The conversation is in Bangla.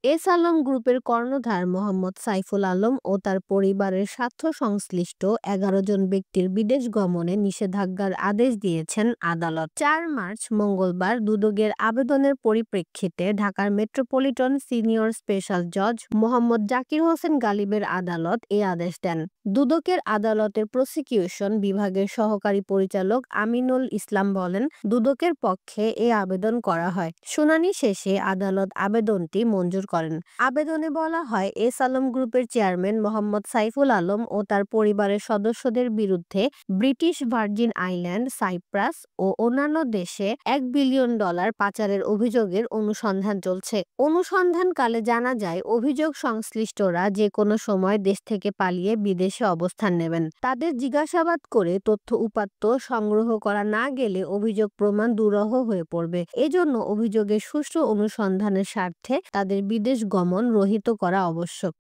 এস আলম গ্রুপের কর্ণধার মোহাম্মদ সাইফুল আলম ও তার পরিবারের স্বার্থ সংশ্লিষ্ট ১১ জন ব্যক্তির বিদেশ গমনে নিষেধাজ্ঞার আদেশ দিয়েছেন আদালত। ৪ মার্চ মঙ্গলবার দুদকের আবেদনের পরিপ্রেক্ষিতে ঢাকার মেট্রোপলিটন সিনিয়র স্পেশাল জজ মোহাম্মদ জাকির হোসেন গালিবের আদালত এ আদেশ দেন। দুদকের আদালতের প্রসিকিউশন বিভাগের সহকারী পরিচালক আমিনুল ইসলাম বলেন, দুদকের পক্ষে এ আবেদন করা হয়। শুনানি শেষে আদালত আবেদনটি মঞ্জুর করেন। আবেদনে বলা হয়, এস আলম গ্রুপের চেয়ারম্যান মোহাম্মদ সাইফুল আলম ও তার পরিবারের সদস্যদের বিরুদ্ধে ব্রিটিশ ভার্জিন আইল্যান্ড, সাইপ্রাস ও অন্যান্য দেশে $1 বিলিয়ন পাচারের অভিযোগের অনুসন্ধান চলছে। অনুসন্ধানকালে জানা যায়, অভিযোগ সংশ্লিষ্টরা যে কোনো সময় দেশ থেকে পালিয়ে বিদেশে অবস্থান নেবেন। তাদের জিজ্ঞাসাবাদ করে তথ্য উপাত্ত সংগ্রহ করা না গেলে অভিযোগ প্রমাণ দুরূহ হয়ে পড়বে। এজন্য অভিযোগের সুষ্ঠু অনুসন্ধানের স্বার্থে তাদের বিদেশ গমন রহিত করা আবশ্যক।